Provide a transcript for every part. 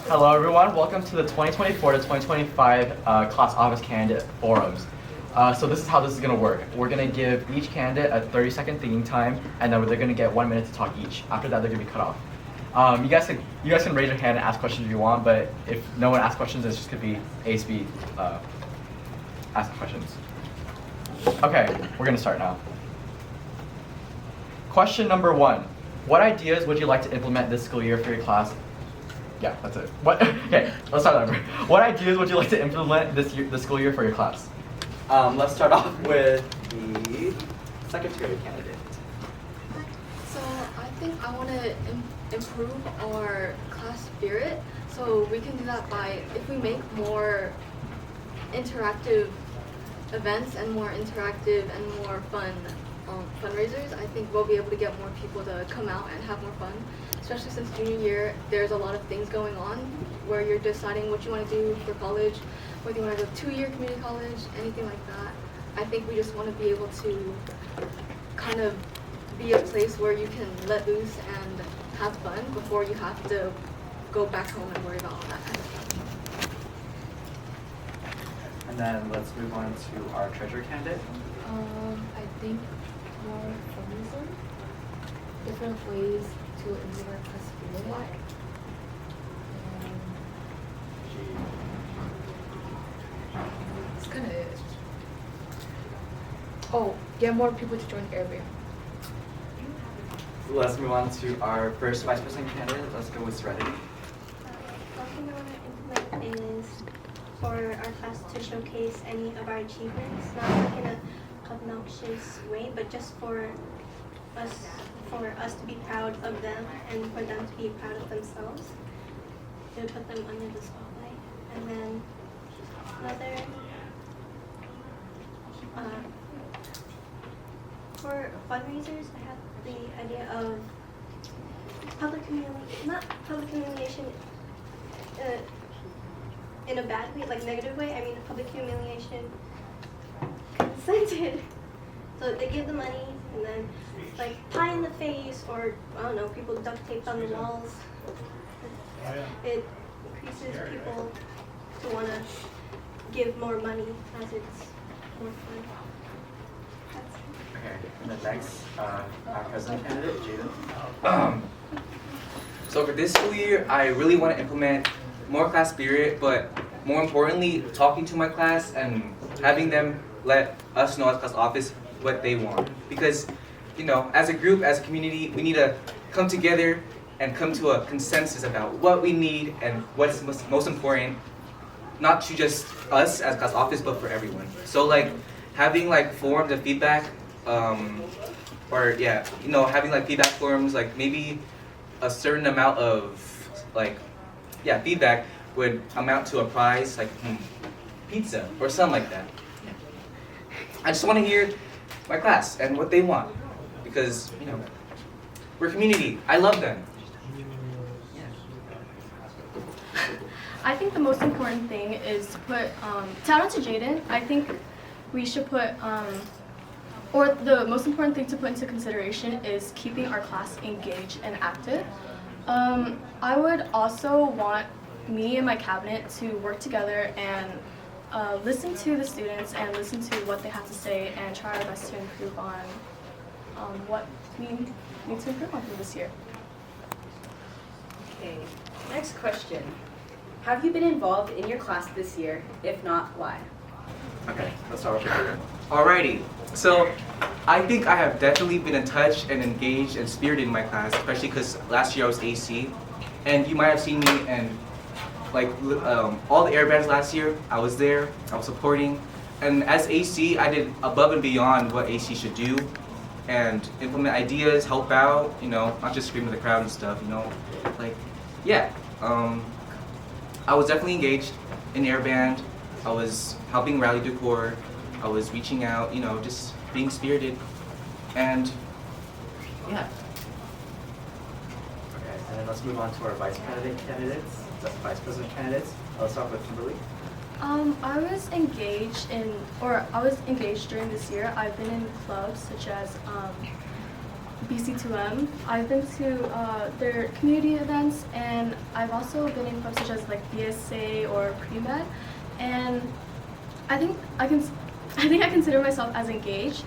Hello everyone, welcome to the 2024 to 2025 class office candidate forums. So this is how this is going to work. We're going to give each candidate a 30-second thinking time, and then they're going to get 1 minute to talk each. After that, they're going to be cut off. You guys can raise your hand and ask questions if you want, but if no one asks questions, it's just going to be A, B, ask questions. Okay, we're going to start now. Question number 1. What ideas would you like to implement this school year for your class? Yeah, that's it. Okay, let's start over. What ideas would you like to implement this school year for your class? Let's start off with the secretary candidate. So I think I want to improve our class spirit. So we can do that by, if we make more interactive events and more interactive and more fun fundraisers, I think we'll be able to get more people to come out and have more fun. Especially since junior year, there's a lot of things going on where you're deciding what you want to do for college, whether you want to go 2-year community college, anything like that. I think we just want to be able to kind of be a place where you can let loose and have fun before you have to go back home and worry about all that kind of stuff. And then let's move on to our treasurer candidate. I think more feminism, different ways to improve our class spirit. It's kind of it. Oh, get more people to join Air Bear. Let's move on to our first vice president candidate. Let's go with Serenity. One thing I want to implement is for our class to showcase any of our achievements, not like in a obnoxious way, but just for us to be proud of them and for them to be proud of themselves. To put them under the spotlight. And then another, for fundraisers, I have the idea of not public humiliation in a bad way, like negative way. I mean public humiliation consented. So they give the money and then like pie in the face, or I don't know, people duct taped on the walls. It increases people to want to give more money as it's more fun. That's it. Okay, and the next our president candidate, Jaden. So for this school year, I really want to implement more class spirit, but more importantly, talking to my class and having them let us know as class office what they want. Because, you know, as a group, as a community, we need to come together and come to a consensus about what we need and what's most important, not to just us as class office, but for everyone. So like having like forms of feedback, having like feedback forms, like maybe a certain amount of feedback would amount to a prize, like pizza or something like that. I just want to hear my class and what they want, because you know we're a community. I love them. I think the most important thing is to put, to add on to Jaden, I think we should put, or the most important thing to put into consideration is keeping our class engaged and active. I would also want me and my cabinet to work together and listen to the students and listen to what they have to say and try our best to improve on what we need to improve on for this year. Okay, next question. Have you been involved in your class this year? If not, why? Okay, let's start with you. Alrighty, so I think I have definitely been in touch and engaged and spirited in my class, especially because last year I was AC, and you might have seen me and like all the air bands last year. I was there, I was supporting, and as AC, I did above and beyond what AC should do, and implement ideas, help out, you know, not just scream at the crowd and stuff, you know, like, yeah. I was definitely engaged in air band. I was helping rally decor. I was reaching out, you know, just being spirited, and yeah. Okay, and then let's move on to our vice president candidates. Vice president candidates. Let's start with Kimberly. I was engaged during this year. I've been in clubs such as BC2M. I've been to their community events, and I've also been in clubs such as like BSA or pre-med, and I think I consider myself as engaged,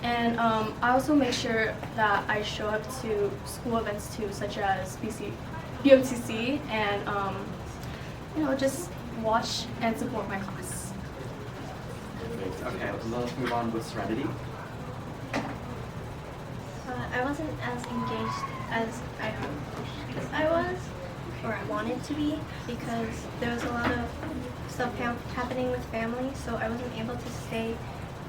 and I also make sure that I show up to school events too, such as BOTC, and just watch and support my class. Okay, let's move on with Serenity. I wasn't as engaged as I hoped I was, or I wanted to be, because there was a lot of stuff happening with family, so I wasn't able to stay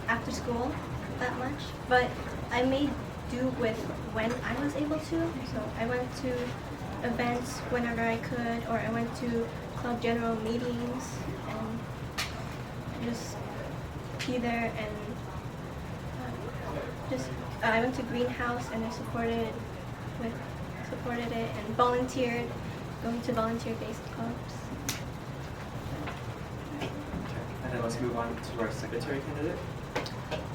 after school that much. But I made do with when I was able to, so I went to events whenever I could, or I went to club general meetings and just be there, and I went to greenhouse and I supported it and volunteered, going to volunteer-based clubs. Okay. And then let's move on to our secretary candidate.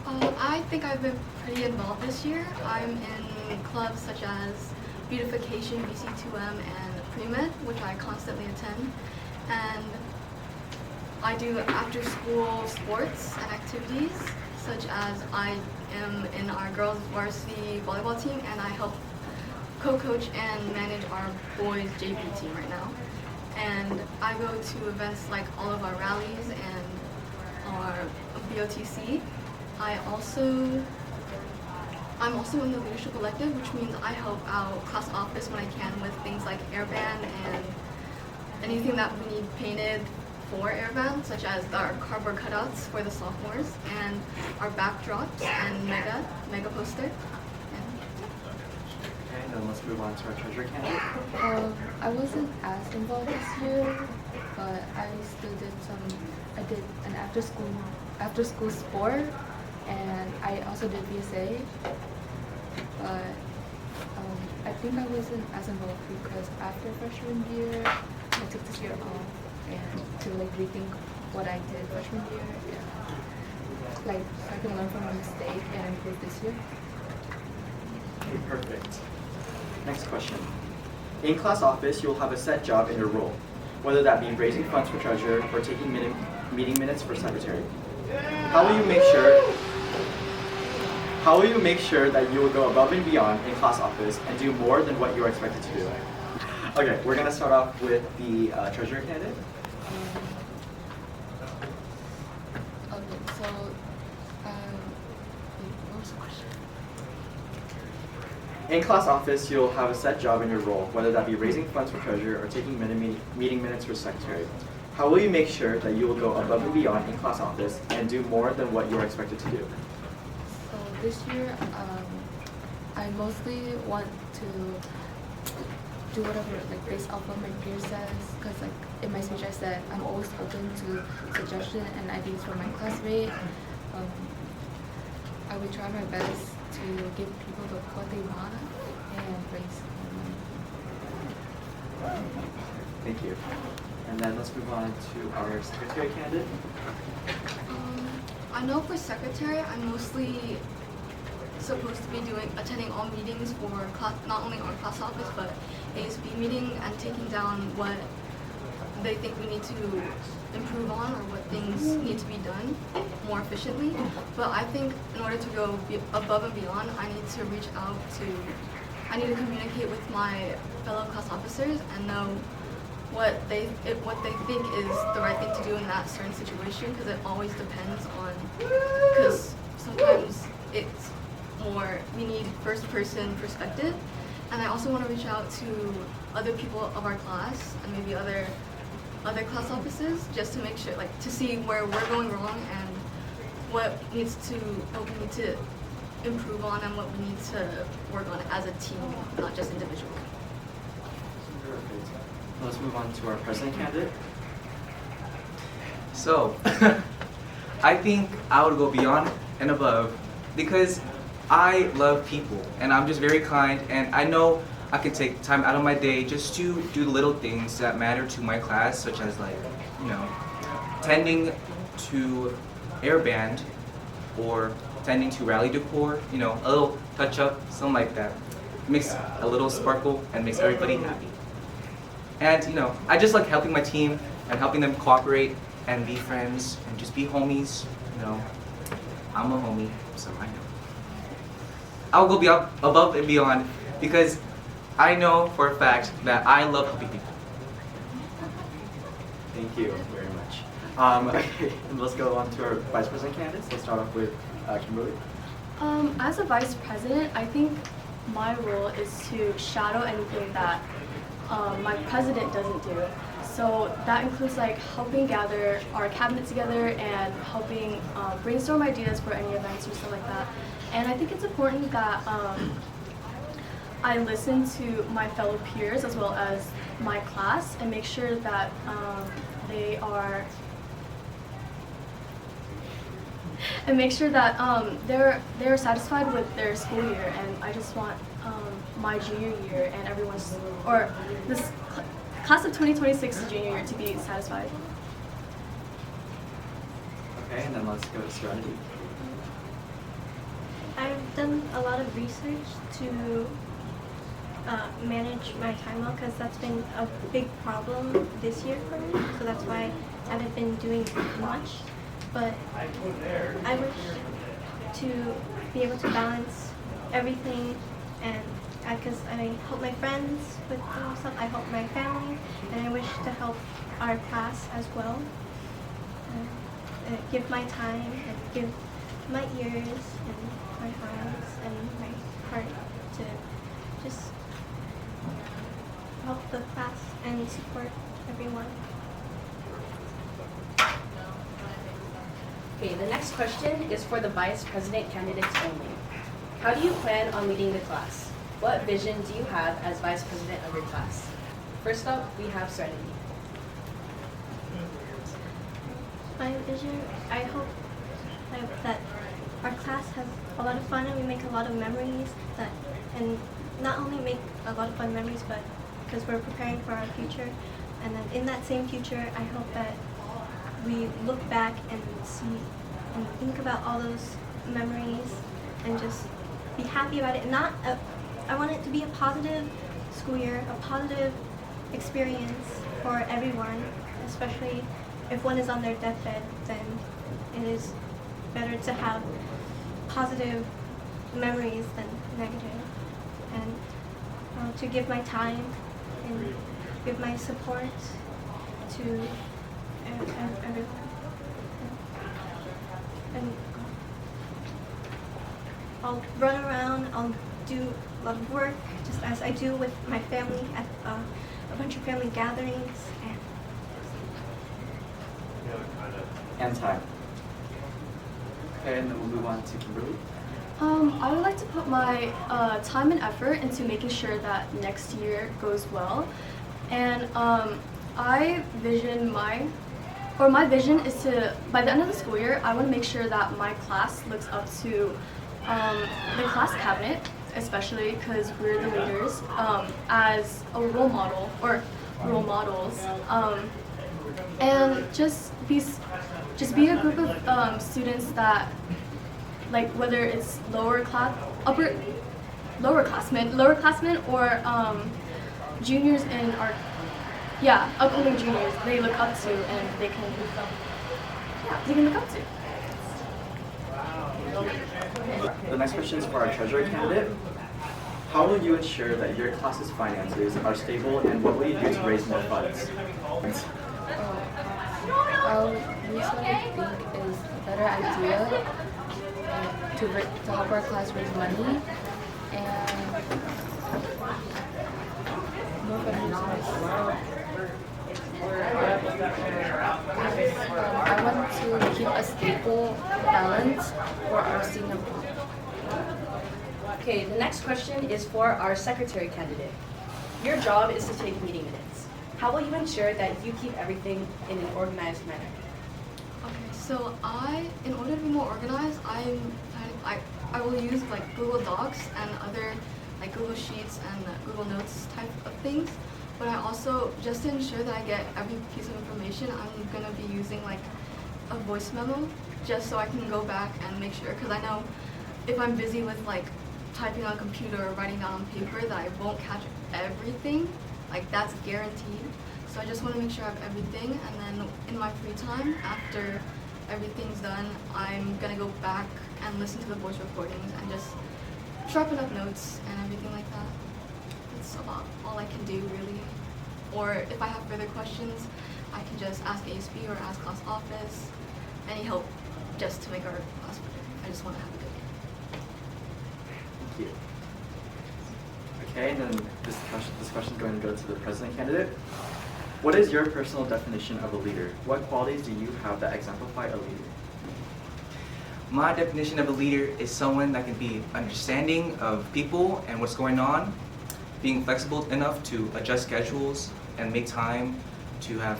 I think I've been pretty involved this year. I'm in clubs such as Beautification, BC2M, and Pre-Med, which I constantly attend. And I do after-school sports and activities, such as I am in our girls varsity volleyball team, and I help co-coach and manage our boys JV team right now. And I go to events like all of our rallies and our BOTC. I'm also in the leadership elective, which means I help out class office when I can with things like airband and anything that we need painted for airband, such as our cardboard cutouts for the sophomores and our backdrops and mega poster. Okay, then let's move on to our treasurer candidate. I wasn't as involved this year, but I did an after school sport, and I also did BSA. But I think I wasn't as involved because after freshman year, I took this year off and to rethink what I did freshman year, and I can learn from a mistake and improve this year. Okay, perfect. Next question. In class office, you'll have a set job in your role, whether that be raising funds for treasurer or taking meeting minutes for secretary. How will you make sure that you will go above and beyond in class office and do more than what you are expected to do? Okay, we're gonna start off with the treasurer candidate. Okay, so what was the question? In class office, you'll have a set job in your role, whether that be raising funds for treasurer or taking meeting minutes for secretary. How will you make sure that you will go above and beyond in class office and do more than what you are expected to do? So this year, I mostly want to do whatever based off what my peer says, because in my speech I said I'm always open to suggestions and ideas from my classmate. I would try my best to give people what they want and raise more money. Thank you. And then let's move on to our secretary candidate. I know for secretary, I'm mostly supposed to be attending all meetings for class, not only our class office, but ASB meeting, and taking down what they think we need to improve on or what things need to be done more efficiently. But I think in order to go above and beyond, I need to communicate with my fellow class officers and know what they think is the right thing to do in that certain situation, because it always depends on, because sometimes it's more, we need first person perspective. And I also want to reach out to other people of our class and maybe other class offices, just to make sure, to see where we're going wrong and what we need to improve on and what we need to work on as a team, not just individually. Let's move on to our president candidate. So, I think I would go beyond and above because I love people and I'm just very kind, and I know I can take time out of my day just to do the little things that matter to my class, such as tending to airband or tending to rally decor, you know, a little touch up, something like that. Makes a little sparkle and makes everybody happy. And you know, I just like helping my team and helping them cooperate and be friends and just be homies. You know, I'm a homie, so I know. I'll go above and beyond because I know for a fact that I love helping people. Thank you very much. Okay, let's go on to our vice president candidates. Let's start off with Kimberly. As a vice president, I think my role is to shadow anything that my president doesn't do. So that includes like helping gather our cabinet together and helping brainstorm ideas for any events or stuff like that. And I think it's important that I listen to my fellow peers as well as my class and make sure that they are they're satisfied with their school year. And I just want my junior year and everyone's or this class of 2026's junior year to be satisfied. Okay, and then let's go to Serenity. I've done a lot of research to manage my time well because that's been a big problem this year for me. So that's why I haven't been doing much. But I wish to be able to balance everything, and because I help my friends with stuff, I help my family, and I wish to help our class as well. Give my time and give my ears and my hands and my heart to just help the class and support everyone. Okay, the next question is for the vice president candidates only. How do you plan on leading the class? What vision do you have as vice president of your class? First up, we have Serenity. My vision, I hope that our class has a lot of fun and we make a lot of memories and not only make a lot of fun memories, but because we're preparing for our future. And then in that same future, I hope that we look back and see and think about all those memories and just be happy about it. I want it to be a positive school year, a positive experience for everyone, especially if one is on their deathbed, then it is better to have positive memories than negative. And to give my time and give my support to everyone. And I'll run around, I'll do a lot of work, just as I do with my family at a bunch of family gatherings. And time. Okay, and then we'll move on to Kimberly. I would like to put my time and effort into making sure that next year goes well. And my vision is to, by the end of the school year, I want to make sure that my class looks up to the class cabinet, especially because we're the leaders, as a role model or role models, and just be a group of students that, like, whether it's lowerclassmen or juniors in our upcoming juniors, they look up to and they can look up to. The next question is for our treasurer candidate. How will you ensure that your class's finances are stable, and what will you do to raise more funds? We sort of think is a better idea to help our class raise money and more fundraisers. I want to keep a stable balance for our senior prom. Okay, the next question is for our secretary candidate. Your job is to take meeting minutes. How will you ensure that you keep everything in an organized manner? Okay, so in order to be more organized, I will use like Google Docs and other like Google Sheets and Google Notes type of things. But I also, just to ensure that I get every piece of information, I'm gonna be using like a voice memo just so I can go back and make sure, because I know if I'm busy with like typing on a computer or writing down on paper that I won't catch everything, like that's guaranteed. So I just want to make sure I have everything, and then in my free time, after everything's done, I'm gonna go back and listen to the voice recordings and just sharpen up notes and everything like that. That's about all I can do really. Or if I have further questions, I can just ask ASB or ask class office. Any help just to make our class better. I just want to have a good year. Thank you. Okay, and then this question is going to go to the president candidate. What is your personal definition of a leader? What qualities do you have that exemplify a leader? My definition of a leader is someone that can be understanding of people and what's going on, being flexible enough to adjust schedules and make time to have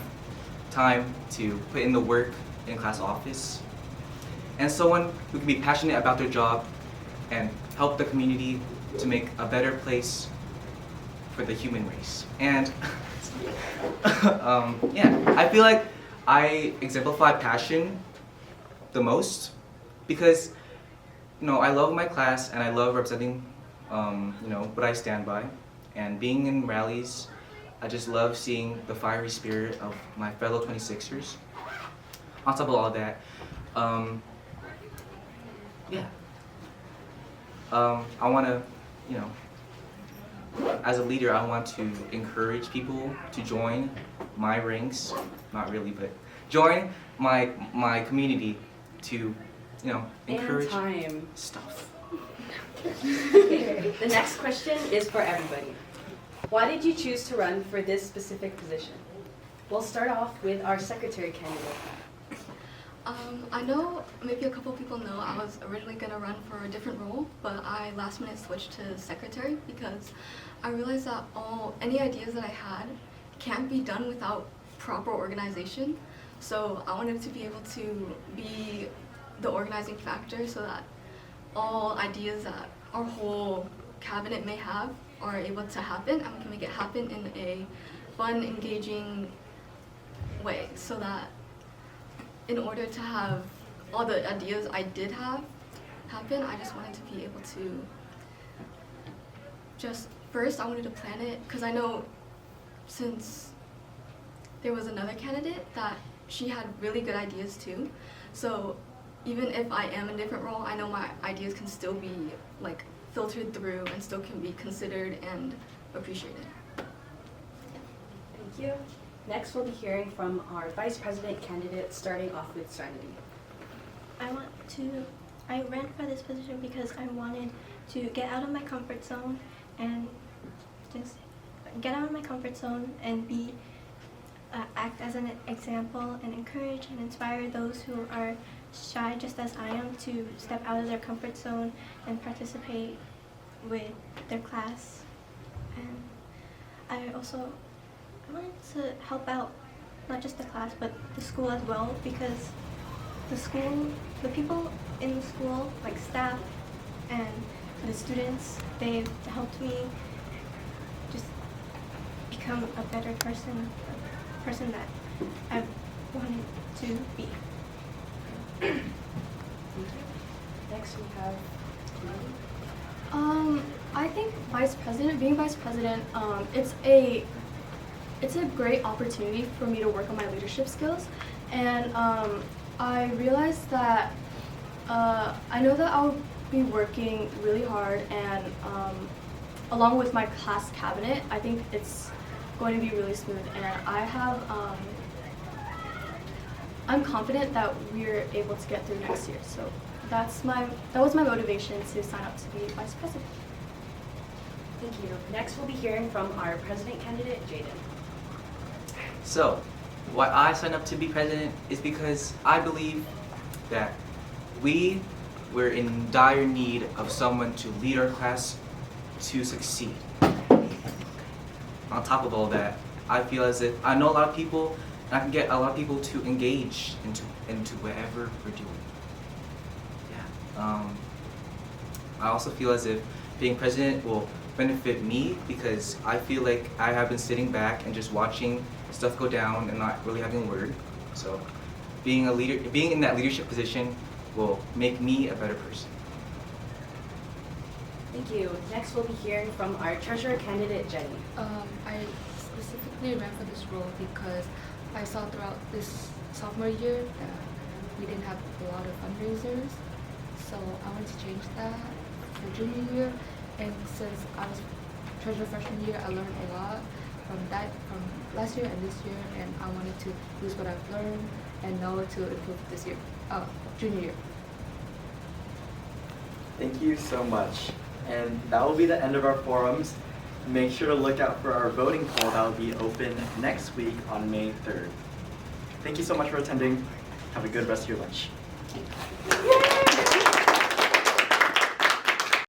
time to put in the work in class office, and someone who can be passionate about their job and help the community to make a better place for the human race. And yeah, I feel like I exemplify passion the most because I love my class and I love representing what I stand by, and being in rallies, I just love seeing the fiery spirit of my fellow 26ers. On top of all that, yeah, I want to, as a leader, I want to encourage people to join my ranks, not really, but join my community to, encourage stuff. Okay, the next question is for everybody. Why did you choose to run for this specific position? We'll start off with our secretary candidate. I know maybe a couple people know I was originally going to run for a different role, but I last minute switched to secretary because I realized that any ideas that I had can't be done without proper organization. So I wanted to be able to be the organizing factor so that all ideas that our whole cabinet may have are able to happen, and we can make it happen in a fun, engaging way, so that in order to have all the ideas I did have happen, I just wanted to be able to first I wanted to plan it, because I know since there was another candidate that she had really good ideas too, so even if I am in a different role, I know my ideas can still be like filtered through and still can be considered and appreciated. Thank you. Next, we'll be hearing from our vice president candidate, starting off with Serenity. I ran for this position because I wanted to get out of my comfort zone and just get out of my comfort zone and act as an example and encourage and inspire those who are shy just as I am to step out of their comfort zone and participate with their class. And I wanted to help out not just the class but the school as well, because the people in the school, like staff and the students, they've helped me just become a better person, a person that I wanted to be. Thank you. Next, we have I think being vice president, it's a great opportunity for me to work on my leadership skills, and I realized that I know that I'll be working really hard, and along with my class cabinet, I think it's going to be really smooth, and I'm confident that we're able to get through next year. So that was my motivation to sign up to be vice president. Thank you. Next, we'll be hearing from our president candidate, Jaden. So, why I signed up to be president is because I believe that we're in dire need of someone to lead our class to succeed. On top of all that, I feel as if I know a lot of people, and I can get a lot of people to engage into whatever we're doing. Yeah. I also feel as if being president will benefit me because I feel like I have been sitting back and just watching stuff go down and not really having a word. So being in that leadership position will make me a better person. Thank you. Next, we'll be hearing from our treasurer candidate, Jenny. I specifically ran for this role because I saw throughout this sophomore year that we didn't have a lot of fundraisers. So I wanted to change that for junior year. And since I was treasurer freshman year, I learned a lot from last year and this year. And I wanted to use what I've learned and know to improve this year, junior year. Thank you so much. And that will be the end of our forums. Make sure to look out for our voting poll that will be open next week on May 3rd. Thank you so much for attending. Have a good rest of your lunch.